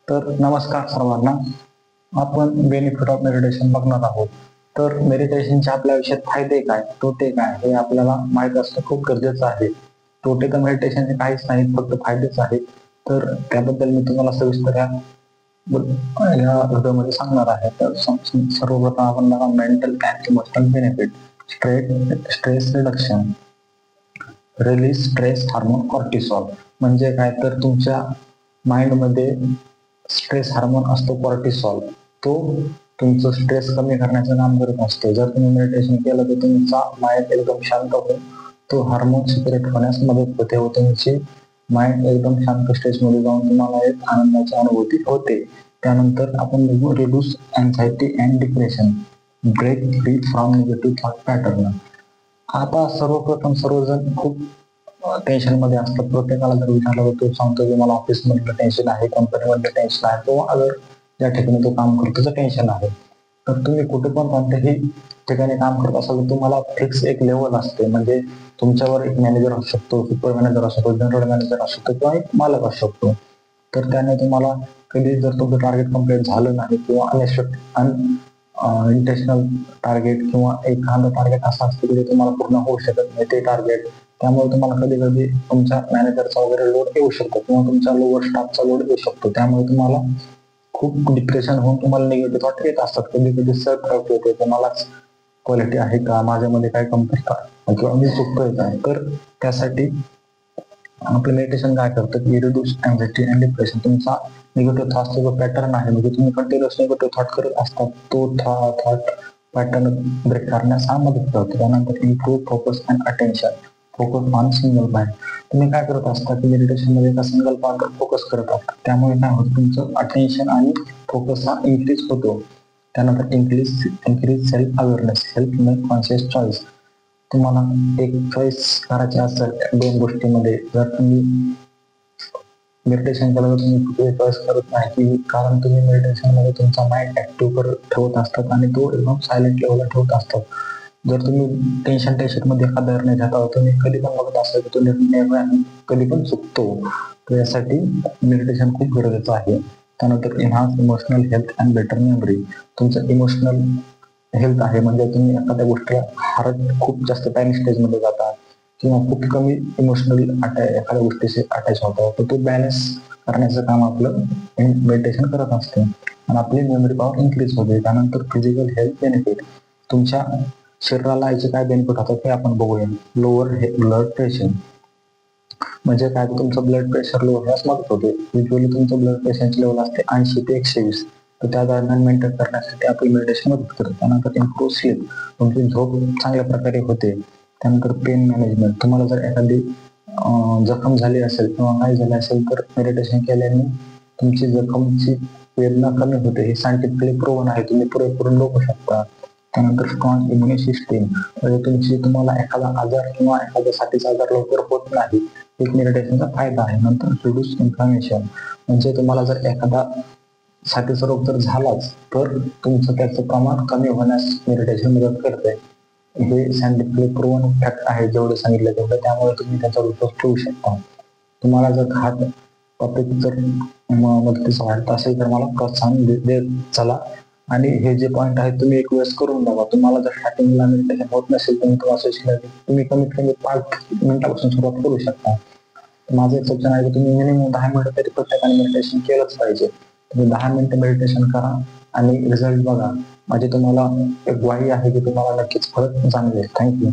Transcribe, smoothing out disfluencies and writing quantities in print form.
तर नमस्कार सर्वांना. आपण बेनिफिट ऑफ मेडिटेशन बघणार आहोत. तर मेडिटेशनचे आपल्या आयुष्यात फायदे काय, तोटे काय हे आपल्याला माहित असणं खूप गरजेचं आहे. तोटे तर मेडिटेशनचे काहीच नाहीत, फक्त फायदेच आहेत. तर त्याबद्दल मी तुम्हाला सविस्तर या व्हिडिओमध्ये सांगणार आहे. तर सर्वप्रथम आपण बघा mental and emotional benefit. Stress reduction, release stress hormone cortisol. म्हणजे काय, तर तुमच्या माइंडमध्ये स्ट्रेस हार्मोन असतो कॉर्टिसॉल. तो तुमचं स्ट्रेस कमी करण्याचं काम करत असतो. जर तुम्ही मेडिटेशन केलं तर तुमचा माइंड एकदम शांत होऊन तो हार्मोन सिक्रेट होण्यास मदत होते व तुमची माइंड एकदम शांत स्टेजमध्ये जाऊन तुम्हाला एक आनंदाची अनुभूती होते. त्यानंतर आपण बघू reduce anxiety and depression, break free from negative thought pattern. आता सर्वप्रथम सर्वजण खूप टेन्शन मध्ये असतात. प्रत्येकाला जर विचारलं तर तो सांगतो की मला ऑफिस मधलं टेन्शन आहे, कंपनीमधलं टेन्शन आहे, किंवा अगर ज्या ठिकाणी तो काम करतो त्याचं टेन्शन आहे. तर तुम्ही कुठे पण कोणत्याही ठिकाणी काम करत असाल तर तुम्हाला फिक्स एक लेवल असते. म्हणजे तुमच्यावर एक मॅनेजर असू शकतो, सुपर मॅनेजर असू शकतो, जनरल मॅनेजर असू शकतो, किंवा एक मालक असू शकतो. तर त्याने तुम्हाला कधी जर तुमचं टार्गेट कम्प्लीट झालं नाही किंवा इंटेन्शनल टार्गेट किंवा एखादं टार्गेट असं असतं की तुम्हाला पूर्ण होऊ शकत नाही ते टार्गेट, त्यामुळे तुम्हाला कधी कधी तुमच्या मॅनेजरचा वगैरे लोड येऊ शकतो किंवा तुमच्या लोअर स्टाफचा लोड येऊ शकतो. त्यामुळे तुम्हाला खूप डिप्रेशन होऊन तुम्हाला निगेटिव्ह थॉट येत असतात. कधी कधी सेल्फ डाऊट येते की मलाच क्वालिटी आहे का, माझ्यामध्ये काय कमतरता किंवा मी चुकतोय काय. तर त्यासाठी आपलं मेडिटेशन काय करतं की रिड्यूस अँझायटी अँड डिप्रेशन. तुमचा निगेटिव्ह थॉटचा जो पॅटर्न आहे, म्हणजे तुम्ही कंटिन्युअस निगेटिव्ह थॉट करत असतात, तो थॉट पॅटर्न ब्रेक करण्यास हा मदत करतो. त्यानंतर improve focus and attention, focus on single point. तुम्ही काय करत असता की मेडिटेशन मध्ये एका सिंगल पॉईंटवर फोकस करत असता. त्यामुळे काय होतं, तुमचं अटेन्शन आणि फोकस हा इन्क्रीज होतो. त्यानंतर increase self awareness, help make conscious choice. तुम्हाला एक चॉईस करायची असेल दोन गोष्टीमध्ये, जर तुम्ही मेडिटेशन केलं तर तुम्ही कुठे चॉईस करत नाही की, कारण तुम्ही मेडिटेशन मध्ये तुमचा माइंड ऍक्टिव्ह ठेवत असतात आणि तो एकदम सायलेंट लेवलला ठेवत असतात. जर तुम्ही टेन्शन मध्ये एखादा निर्णय घेता, तुम्ही कधी पण बघत असाल की तो निर्णय कधी पण चुकतो. तर यासाठी मेडिटेशन खूप गरजेचं आहे. त्यानंतर enhance emotional health and better memory. तुमचं इमोशनल हेल्थ आहे, म्हणजे तुम्ही एखाद्या गोष्टीला खूप जास्त टाइम स्टेजमध्ये जाता किंवा खूप कमी इमोशनल एखाद्या गोष्टीशी अटॅच होता, तर तो बॅलन्स करण्याचं काम आपलं मेडिटेशन करत असते आणि आपली मेमरी पॉवर इन्क्रीज होते. त्यानंतर फिजिकल हेल्थ बेनिफिट. तुमच्या शरीराला याचे काय बेनिफिट होतात ते आपण बघूया. लोअर ब्लड प्रेशर, म्हणजे काय, तुमचं ब्लड प्रेशर लो होण्यास मदत होते. युजली तुमचं ब्लड प्रेशरची लेवल असते 80 ते 120, तर त्या दरम्यान मेंटेन करण्यासाठी आपली मेडिटेशन मदत करते. त्यानंतर इम्प्रूव्ह स्लीप, तुमची झोप चांगल्या प्रकारे होते. त्यानंतर पेन मॅनेजमेंट. तुम्हाला जर एखादी जखम झाली असेल किंवा नाही झाली असेल तर मेडिटेशन केल्याने तुमची जखमची वेदना कमी होते. हे सायंटिफिकली प्रूव्हन आहे, तुम्ही पुरेपूर लोकू शकता. त्यानंतर स्ट्रॉंग इम्युनि सिस्टीम, म्हणजे तुम्हाला एखादा आजार किंवा एखाद्या साथीचा आजार लवकर होत नाही, एक मेडिटेशनचा फायदा आहे. नंतर रिड्यूस इन्फ्लामेशन, म्हणजे तुम्हाला जर एखादा साथीचा रोग जर झालाच तर तुमचं त्याचं प्रमाण कमी होण्यास मेडिटेशन मदत करते. हे सायंटिफिकली प्रूव्हन फॅक्ट आहे, जेवढे सांगितलं तेवढं. त्यामुळे तुम्ही त्याचा विश्वास ठेवू शकता. तुम्हाला जर हा टॉपिक जर मदतीचा वाटत असेल तर मला प्रोत्साहन देत चला. आणि हे जे पॉईंट आहेत तुम्ही एक वेळेस करून बघा. तुम्हाला जर स्टार्टिंगला मेडिटेशन होत नसेल तुम्ही कमीत कमी 5 मिनिटापासून सुरुवात करू शकता. माझं एक सूचना आहे की तुम्ही मिनिमम 10 मिनिटं तरी प्रत्येकाने मेडिटेशन केलंच पाहिजे. तुम्ही 10 मिनिटं मेडिटेशन करा आणि रिझल्ट बघा. माझी तुम्हाला एक ग्वाही आहे की तुम्हाला नक्कीच फरक जाणवेल. थँक्यू.